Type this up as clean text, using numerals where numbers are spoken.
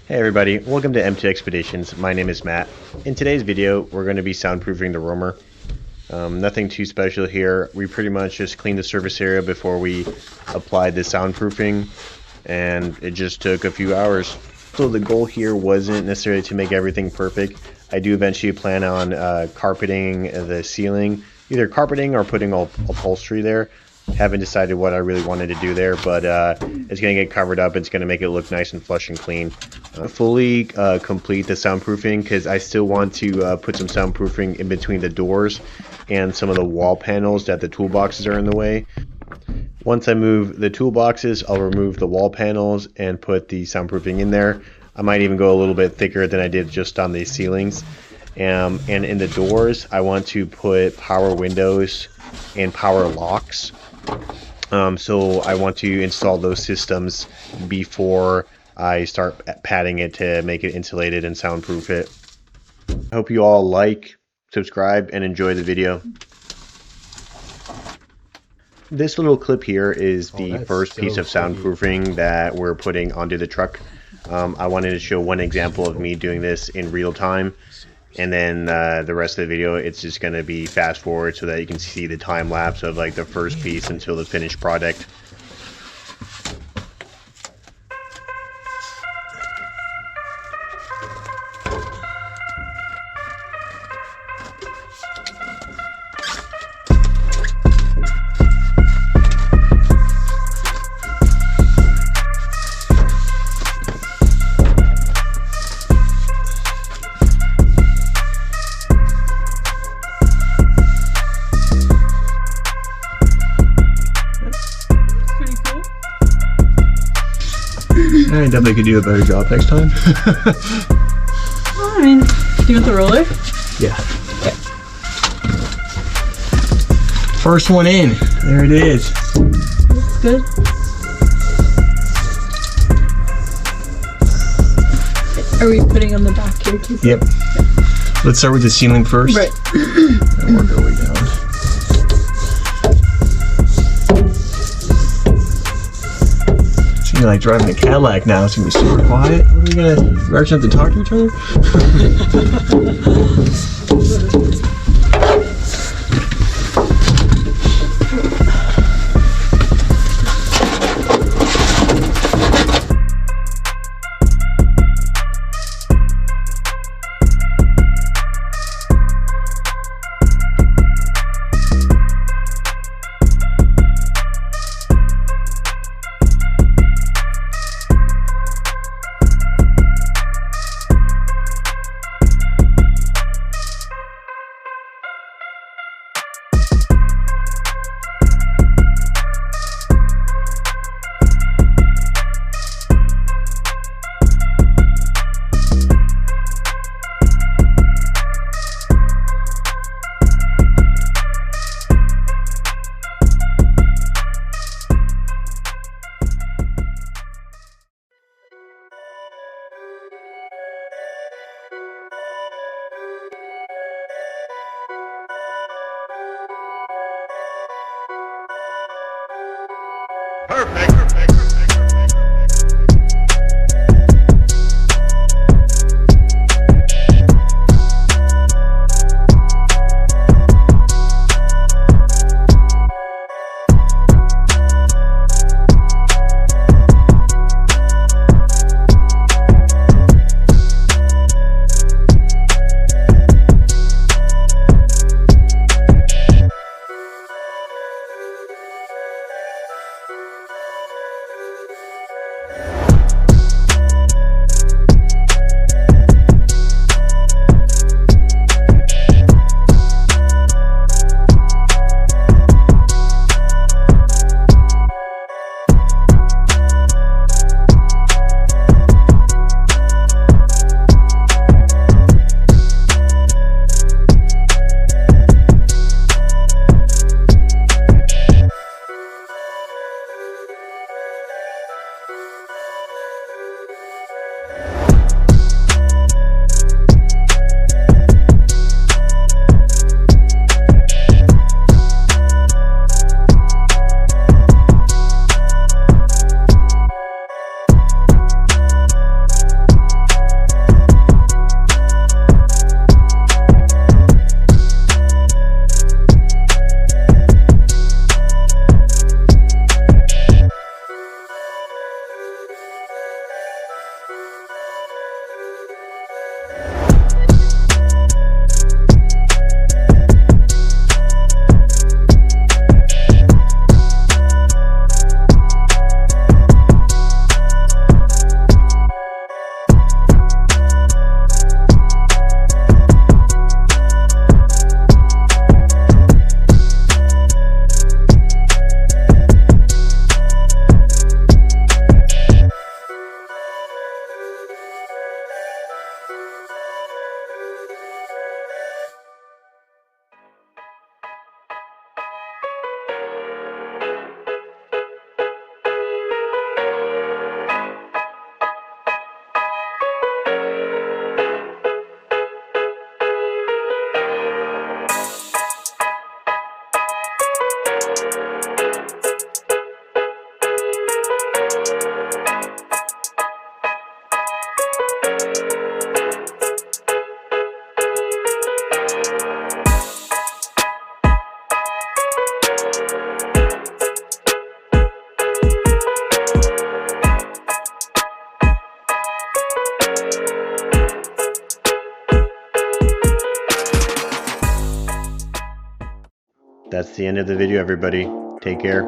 Hey everybody, welcome to M2 Expeditions. My name is Matt. In today's video, we're going to be soundproofing the roamer. Nothing too special here. We pretty much just cleaned the surface area before we applied the soundproofing, and it just took a few hours. So the goal here wasn't necessarily to make everything perfect. I do eventually plan on carpeting the ceiling, either carpeting or putting upholstery there. Haven't decided what I really wanted to do there, but it's going to get covered up. It's going to make it look nice and flush and clean. Fully complete the soundproofing, because I still want to put some soundproofing in between the doors and some of the wall panels that the toolboxes are in the way. Once I move the toolboxes, I'll remove the wall panels and put the soundproofing in there. I might even go a little bit thicker than I did just on the ceilings. And in the doors, I want to put power windows and power locks. So I want to install those systems before I start padding it to make it insulated and soundproof it. I hope you all like, subscribe, and enjoy the video. This little clip here is the first piece of soundproofing that we're putting onto the truck. I wanted to show one example of me doing this in real time. And then the rest of the video, it's just going to be fast forward so that you can see the time lapse of like the first piece until the finished product. I definitely could do a better job next time. Well, I mean, do you want the roller? Yeah. Okay. First one in. There it is. Looks good. Are we putting on the back here too? Yep. Yeah. Let's start with the ceiling first. Right. And work our way down. You're like driving a Cadillac now, it's gonna be super quiet. What are we gonna, we're actually have to talk to each other? Perfect. that's the end of the video, everybody. Take care.